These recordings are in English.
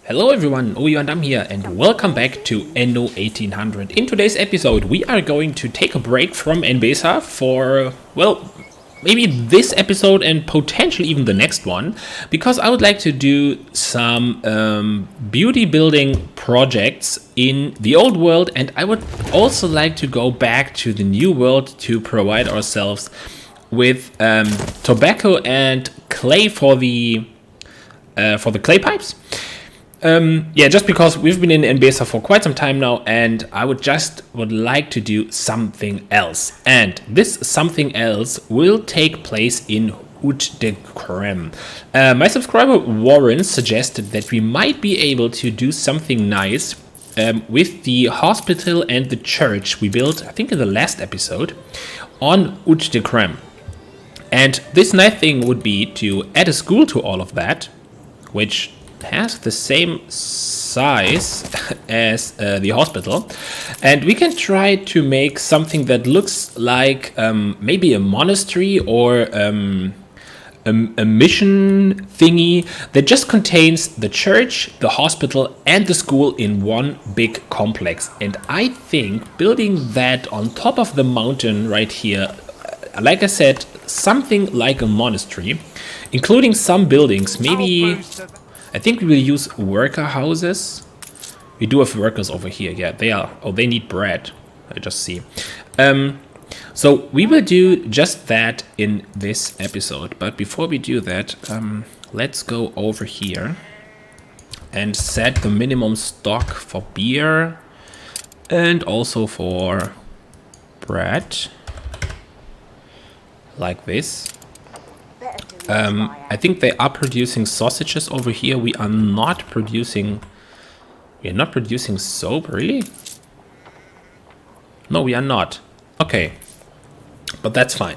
Hello everyone, ObiVanDamme here and welcome back to Anno 1800. In today's episode we are going to take a break from NBESA for, well, maybe this episode and potentially even the next one, because I would like to do some beauty building projects in the old world, and I would also like to go back to the new world to provide ourselves with tobacco and clay for the clay pipes. Yeah, just because we've been in NBESA for quite some time now, and I would like to do something else. And this something else will take place in ObiVanDamme. My subscriber Warren suggested that we might be able to do something nice with the hospital and the church we built, I think in the last episode, on ObiVanDamme. And this nice thing would be to add a school to all of that, which has the same size as the hospital, and we can try to make something that looks like maybe a monastery or a mission thingy that just contains the church, the hospital, and the school in one big complex. And I think building that on top of the mountain right here, like I said, something like a monastery, including some buildings, maybe. I think we will use worker houses. We do have workers over here. Yeah, they are. Oh, they need bread. I just see. So we will do just that in this episode. But before we do that, let's go over here and set the minimum stock for beer and also for bread, like this. I think they are producing sausages over here. We are not producing soap, really? No, we are not. Okay, but that's fine.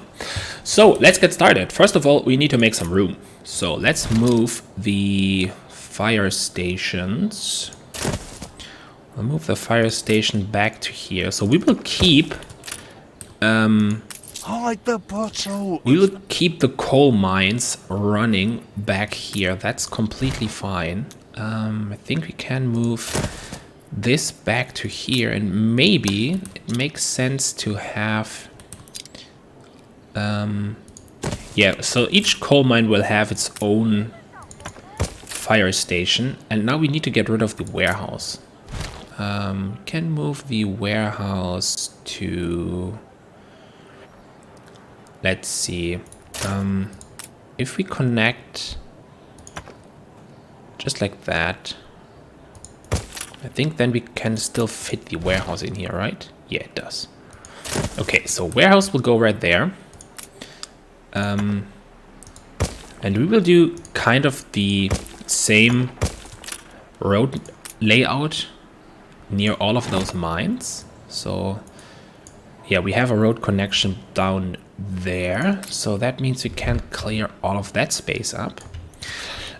So let's get started. First of all, we need to make some room. So let's move the fire stations. I'll move the fire station back to here. So we will keep hide the bottle. we will keep the coal mines running back here. That's completely fine. I think we can move this back to here, and maybe it makes sense to have yeah, so each coal mine will have its own fire station. And now we need to get rid of the warehouse. Can move the warehouse to, let's see, if we connect just like that, I think then we can still fit the warehouse in here, right? Yeah, it does. Okay, so warehouse will go right there. And we will do kind of the same road layout near all of those mines. So yeah, we have a road connection down there, so that means we can clear all of that space up.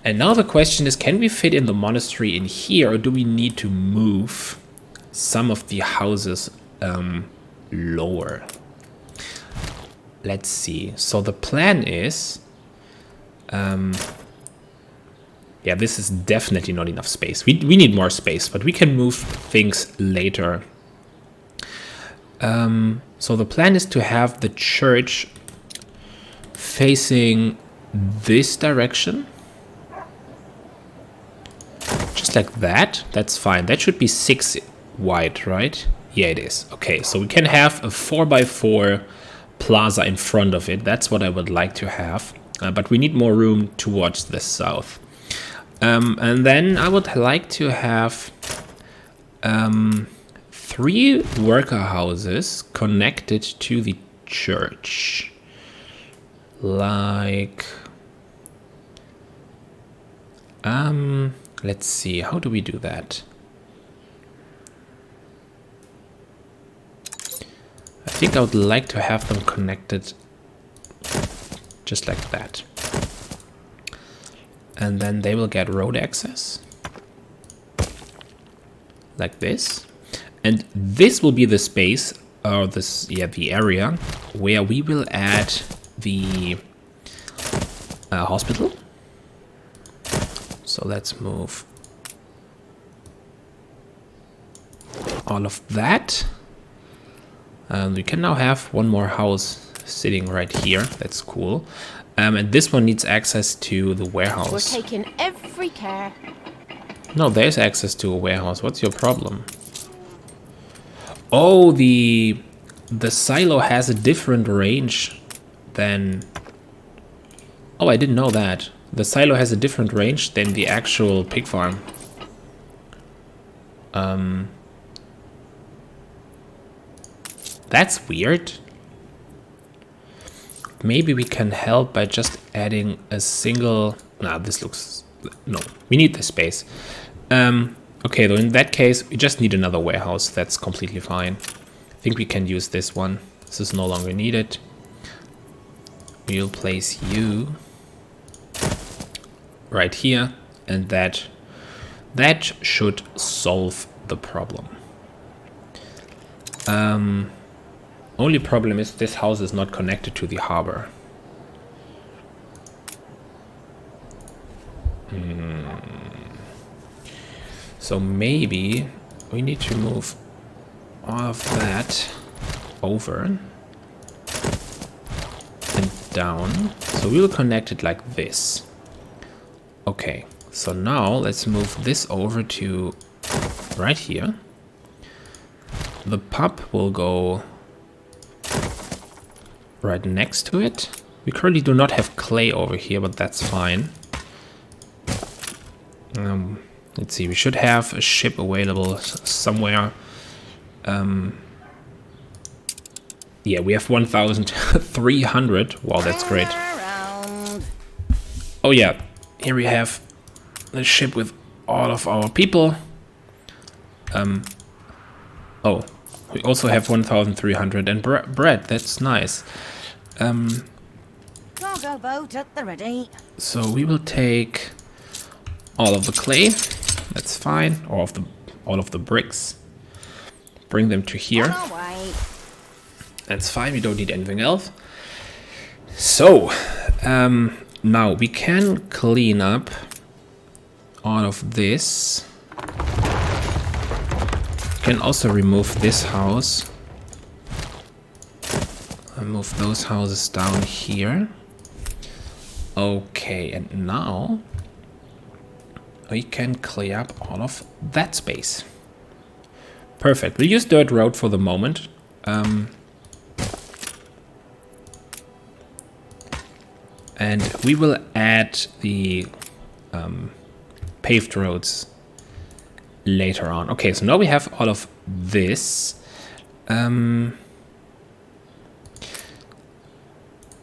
And now the question is, can we fit in the monastery in here, or do we need to move some of the houses lower? Let's see. So the plan is, yeah, this is definitely not enough space. We need more space, but we can move things later. So the plan is to have the church facing this direction. Just like that. That's fine. That should be 6 wide, right? Yeah, it is. Okay, so we can have a 4x4 plaza in front of it. That's what I would like to have. But we need more room towards the south. And then I would like to have 3 worker houses connected to the church. Like, let's see, how do we do that? I think I would like to have them connected just like that. And then they will get road access. Like this. And this will be the space, or this, yeah, the area where we will add the hospital. So let's move all of that. We can now have one more house sitting right here. That's cool. And this one needs access to the warehouse. We're taking every care. No, there's access to a warehouse. What's your problem? Oh, the silo has a different range than... Oh, I didn't know that. The silo has a different range than the actual pig farm. That's weird. Maybe we can help by just adding a single... Nah, this looks... No, we need the space. Okay, though in that case, we just need another warehouse. That's completely fine. I think we can use this one. This is no longer needed. We'll place you right here, and that should solve the problem. Only problem is this house is not connected to the harbor. So maybe we need to move all of that over and down. So we'll connect it like this. Okay, so now let's move this over to right here. The pub will go right next to it. We currently do not have clay over here, but that's fine. Let's see, we should have a ship available somewhere. Yeah, we have 1,300. Wow, that's great. Oh yeah, here we have the ship with all of our people. Oh, we also have 1,300 and bread. That's nice. Cargo boat at the ready. So we will take all of the clay. That's fine. Or all of the bricks. Bring them to here. That's fine. We don't need anything else. So now we can clean up all of this. Can also remove this house. And move those houses down here. Okay, and now we can clear up all of that space. Perfect. We'll use dirt road for the moment. And we will add the paved roads later on. Okay, so now we have all of this. No,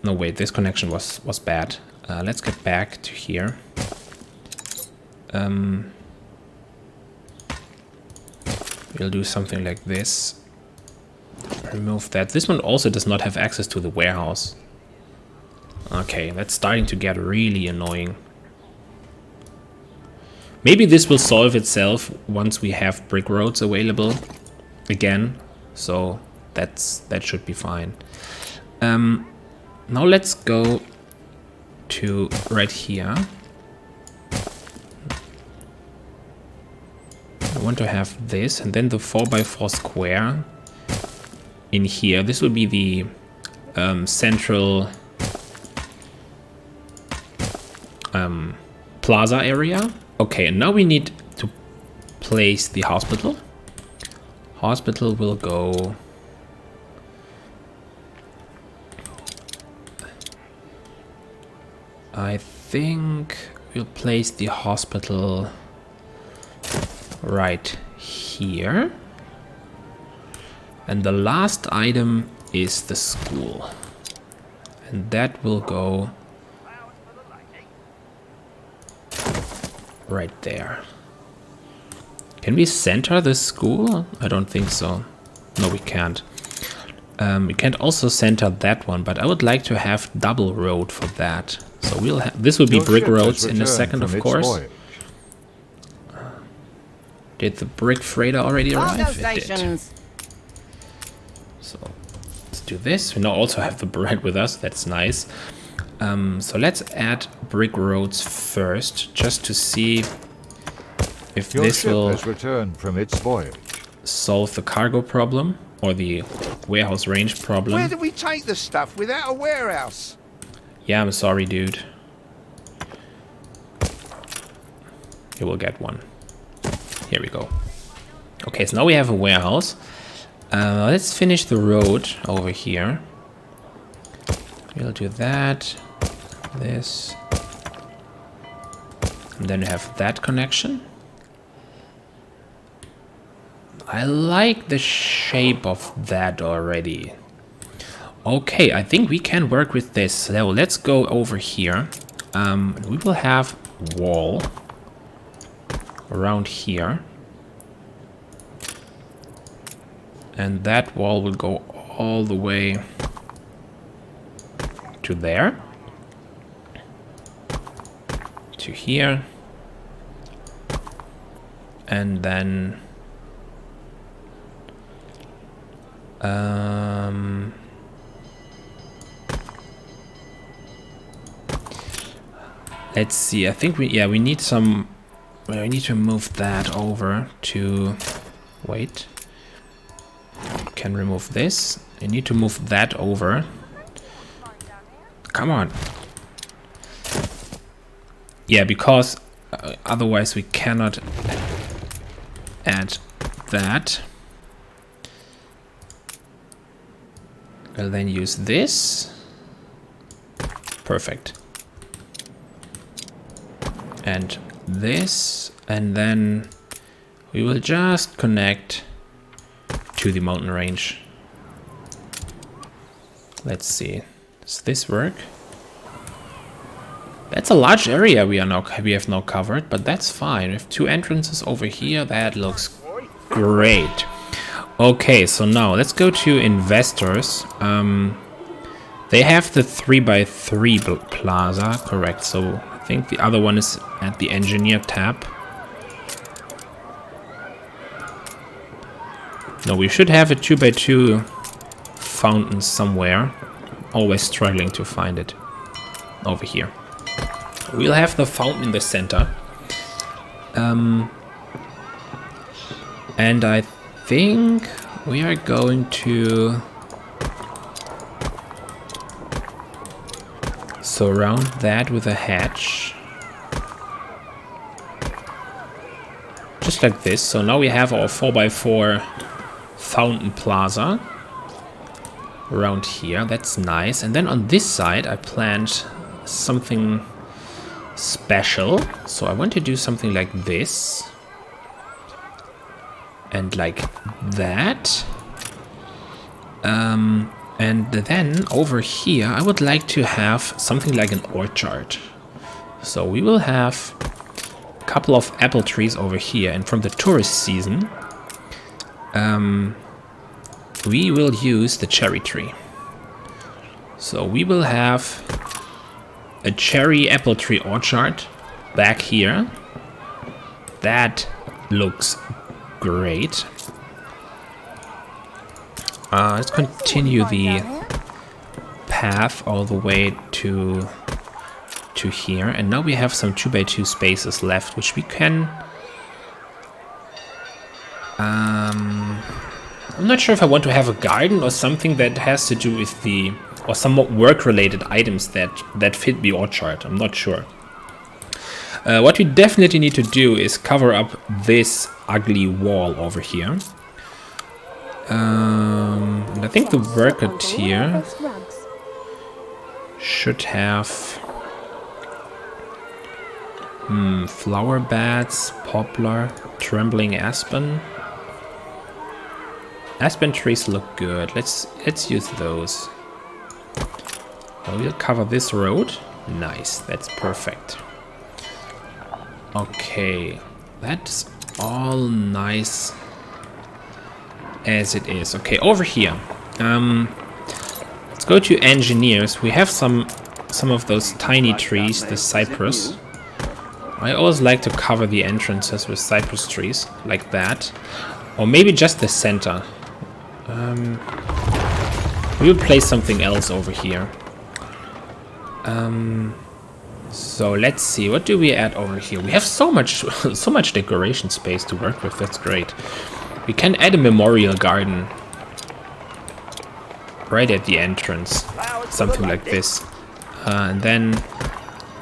wait, this connection was bad. Let's get back to here. We'll do something like this. Remove that. This one also does not have access to the warehouse. Okay, that's starting to get really annoying. Maybe this will solve itself once we have brick roads available again. So that should be fine. Now let's go to right here. I want to have this and then the 4x4 square in here. This will be the central plaza area. Okay, and now we need to place the hospital. Hospital will go... I think we'll place the hospital right here. And the last item is the school. And that will go right there. Can we center the school? I don't think so. No, we can't. We can't also center that one, but I would like to have double road for that. So we'll have, this will be brick roads in a second, of course. Did the brick freighter already arrive? It did. So let's do this. We now also have the bread with us. That's nice. So let's add brick roads first, just to see if this will... Your ship has returned from its voyage. solve the cargo problem or the warehouse range problem. Where do we take the stuff without a warehouse? Yeah, I'm sorry, dude. You will get one. Here we go. Okay, so now we have a warehouse. Let's finish the road over here. We'll do that, this, and then we have that connection. I like the shape of that already. Okay, I think we can work with this. So let's go over here. We will have wall around here. And that wall will go all the way to there. To here. And then let's see. I think we need some. We need to move that over to. Wait. Can remove this. I need to move that over. Come on. Yeah, because otherwise we cannot add that. I'll then use this. Perfect. And this, and then we will just connect to the mountain range. Let's see. Does this work? That's a large area we have now covered, but that's fine. We have 2 entrances over here. That looks great. Okay, so now let's go to investors. They have the 3x3 plaza, correct? So I think the other one is at the engineer tab. No, we should have a 2x2 fountain somewhere. Always struggling to find it. Over here. We'll have the fountain in the center. And I think we are going to surround that with a hatch. Just like this. So now we have our 4x4 fountain plaza around here. That's nice. And then on this side I planned something special. So I want to do something like this. And like that. And then over here I would like to have something like an orchard. So we will have a couple of apple trees over here. And from the tourist season we will use the cherry tree. So we will have a cherry apple tree orchard back here. That looks great. Let's continue the path all the way to here. And now we have some 2x2 spaces left, which we can... I'm not sure if I want to have a garden or something that has to do with the... or some work-related items that fit the orchard. I'm not sure. What we definitely need to do is cover up this ugly wall over here. And I think the worker tier should have flower beds, poplar, trembling aspen. Aspen trees look good. Let's use those. We'll cover this road. Nice, that's perfect. Okay, that's all nice as it is. Okay, over here. Let's go to engineers. We have some of those tiny trees, the cypress. I always like to cover the entrances with cypress trees, like that. Or maybe just the center. We will place something else over here. So let's see, what do we add over here? We have so much decoration space to work with. That's great. We can add a memorial garden right at the entrance, something like this, and then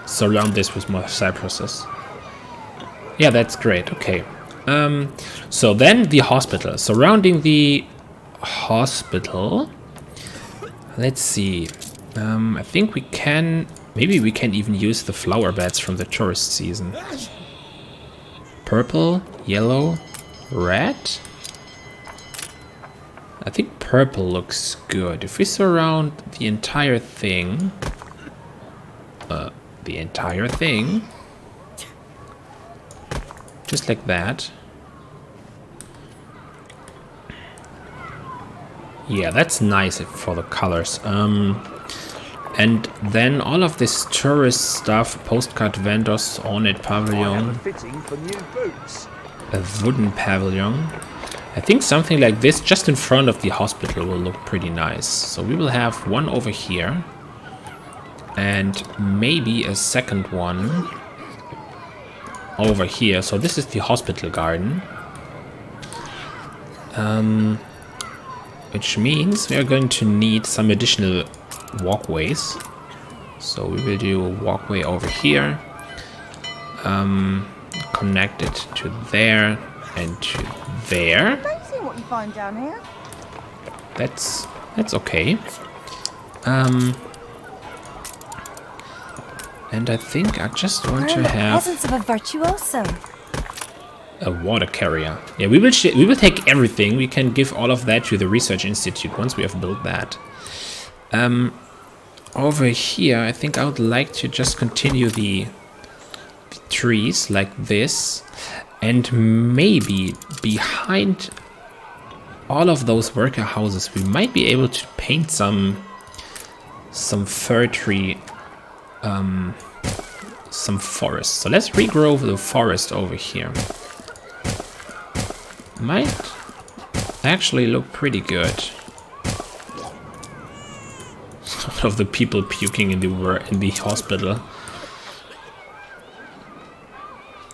surround this with more cypresses. Yeah, that's great. Okay. So then the hospital. Surrounding the hospital, let's see. I think we can. Maybe we can even use the flower beds from the tourist season. Purple, yellow, red. I think purple looks good. If we surround the entire thing, just like that. Yeah, that's nice for the colors. And then all of this tourist stuff, postcard vendors, ornate pavilion, a wooden pavilion. I think something like this just in front of the hospital will look pretty nice. So we will have one over here and maybe a second one over here. So this is the hospital garden, which means we are going to need some additional walkways. So we will do a walkway over here, connect it to there and to there. Amazing what you find down here. That's okay. And I think I just want to have Presence of a virtuoso. a water carrier. Yeah, we will take everything. We can give all of that to the research institute once we have built that. Over here, I think I would like to just continue the trees like this, and maybe behind all of those worker houses, we might be able to paint some fir tree, some forest. So let's regrow the forest over here. Might actually look pretty good. All of the people puking in the hospital.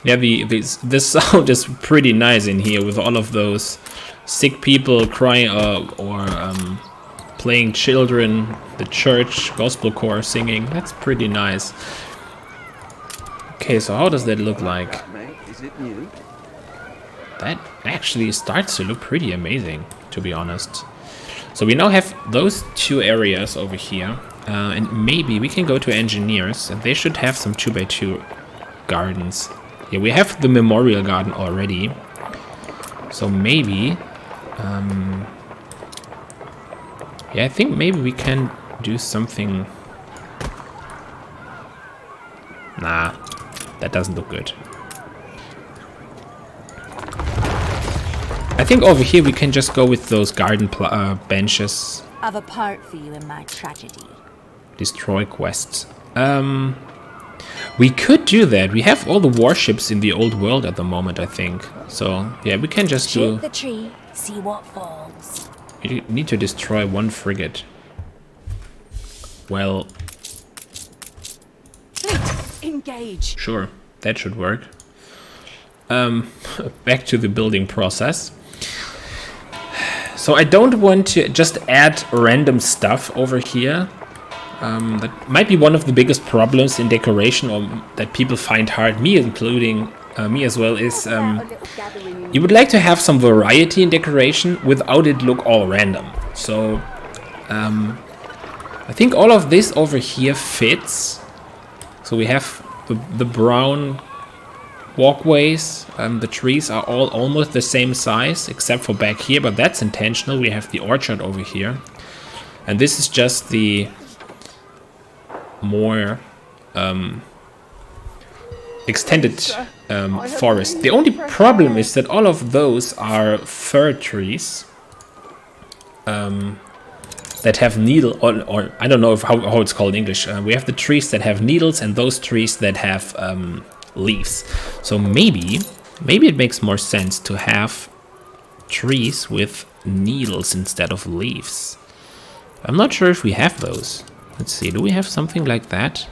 Yeah, the sound is pretty nice in here with all of those sick people crying or playing children, the church gospel choir singing. That's pretty nice. Okay, so how does that look like? That actually starts to look pretty amazing, to be honest. So we now have those two areas over here, and maybe we can go to engineers, and they should have some 2x2 gardens. Yeah, we have the memorial garden already, so maybe, yeah, I think maybe we can do something. Nah, that doesn't look good. I think over here we can just go with those garden benches. I've a part for you in my tragedy. Destroy quests. We could do that. We have all the warships in the old world at the moment, I think. So, yeah, we can just do... Shoot the tree, see what falls. We need to destroy one frigate. Well... Engage. Sure, that should work. Back to the building process. So I don't want to just add random stuff over here. That might be one of the biggest problems in decoration, or that people find hard, me including me as well, is you would like to have some variety in decoration without it look all random. So I think all of this over here fits. So we have the brown walkways, the trees are all almost the same size except for back here, but that's intentional. We have the orchard over here, and this is just the more extended forest. The only problem is that all of those are fir trees that have needle, or I don't know how it's called in English. We have the trees that have needles and those trees that have leaves. So maybe it makes more sense to have trees with needles instead of leaves. I'm not sure if we have those. Let's see, do we have something like that?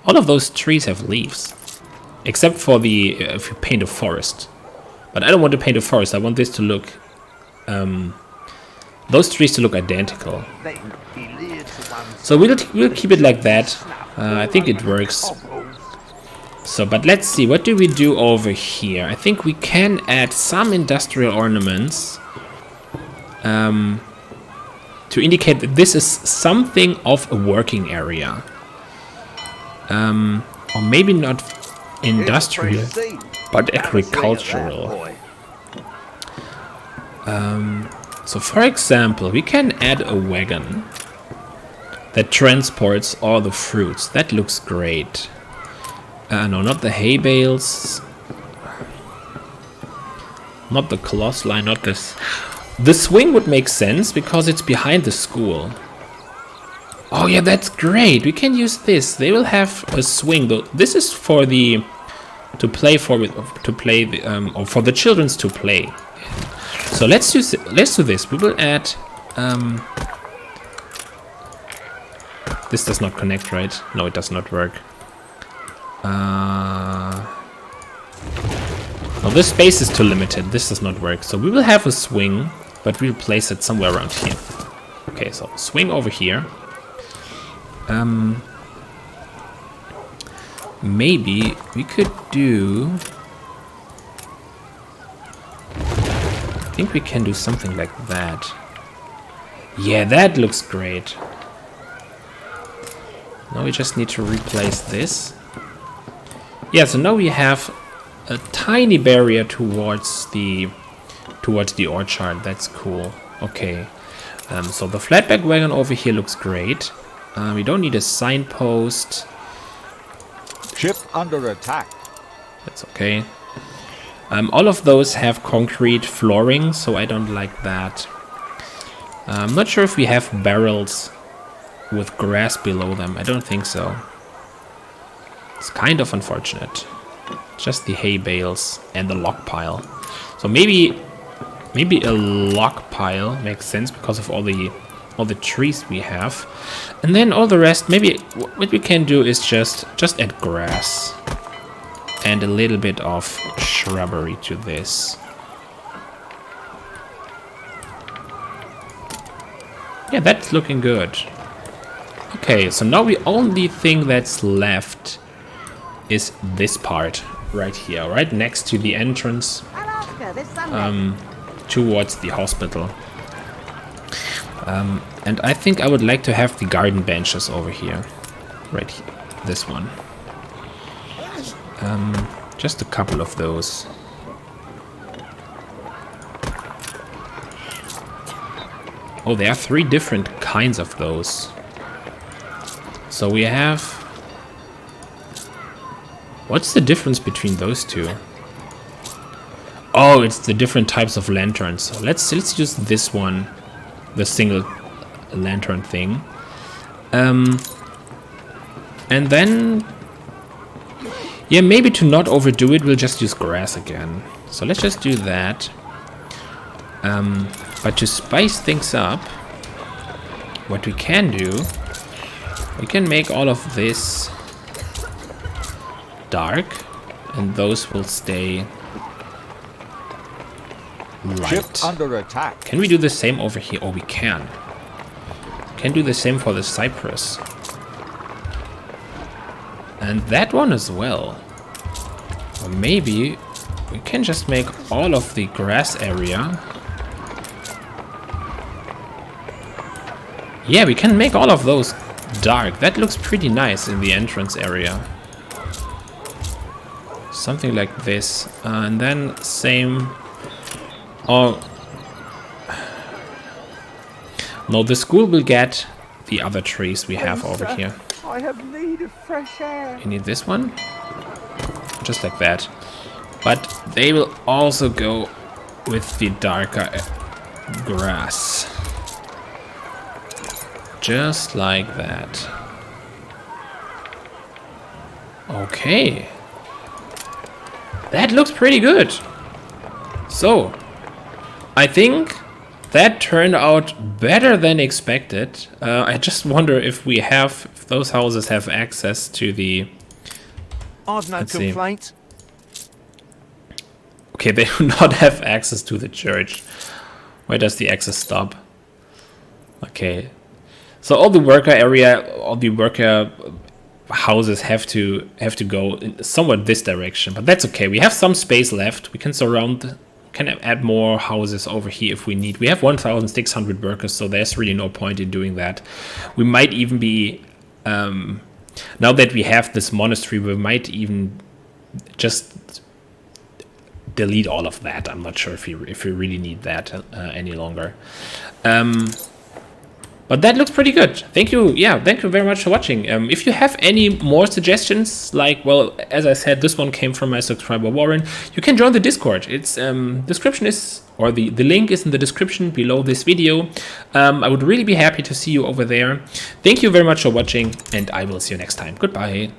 All of those trees have leaves, except for the if you paint a forest. But I don't want to paint a forest. I want this to look, those trees to look identical. So we'll keep it like that. I think it works. So, but let's see, what do we do over here? I think we can add some industrial ornaments to indicate that this is something of a working area. Or maybe not industrial, but agricultural. So for example, we can add a wagon that transports all the fruits. That looks great. No, not the hay bales. Not the cloth line, not this. The swing would make sense because it's behind the school. Oh yeah, that's great. We can use this. They will have a swing. Though this is for the or for the children's to play. So let's do this. We will add. This does not connect, right? No, it does not work. Well, this space is too limited. This does not work. So we will have a swing, but we'll place it somewhere around here. Okay, so swing over here. Maybe we could do... I think we can do something like that. Yeah, that looks great. Now we just need to replace this. Yeah, so now we have a tiny barrier towards the orchard. That's cool. Okay. So the flatback wagon over here looks great. We don't need a signpost. Ship under attack. That's okay. All of those have concrete flooring, so I don't like that. I'm not sure if we have barrels with grass below them. I don't think so. It's kind of unfortunate. Just the hay bales and the log pile. So maybe a log pile makes sense because of all the trees we have. And then all the rest, maybe what we can do is just add grass and a little bit of shrubbery to this. Yeah, that's looking good. Okay, so now the only thing that's left is this part right here, right next to the entrance towards the hospital. And I think I would like to have the garden benches over here. Right here. This one. Just a couple of those. Oh, there are 3 different kinds of those. So we have... What's the difference between those two? Oh, it's the different types of lanterns. So let's use this one. The single lantern thing. And then... Yeah, maybe to not overdo it, we'll just use grass again. So let's just do that. But to spice things up, what we can do... We can make all of this dark, and those will stay light. Ship under attack. Can we do the same over here? Oh, we can. Can do the same for the cypress. And that one as well. Or maybe we can just make all of the grass area. Yeah, we can make all of those dark. That looks pretty nice in the entrance area. Something like this. And then same... Oh... No, the school will get the other trees we have over here. I have need of fresh air. You need this one? Just like that. But they will also go with the darker grass. Just like that. Okay. That looks pretty good. So, I think that turned out better than expected. I just wonder if those houses have access to the... I've no complaints. Okay, they do not have access to the church. Where does the access stop? Okay. So all the worker area, all the worker houses have to go in somewhat this direction, but that's okay. We have some space left. We can surround, can add more houses over here if we need. We have 1,600 workers, so there's really no point in doing that. We might even be, now that we have this monastery, we might even just delete all of that. I'm not sure if we really need that any longer. But that looks pretty good. Thank you. Yeah, thank you very much for watching. If you have any more suggestions, like, well, as I said, this one came from my subscriber Warren, you can join the Discord. It's description is, or the link is in the description below this video. I would really be happy to see you over there. Thank you very much for watching, and I will see you next time. Goodbye.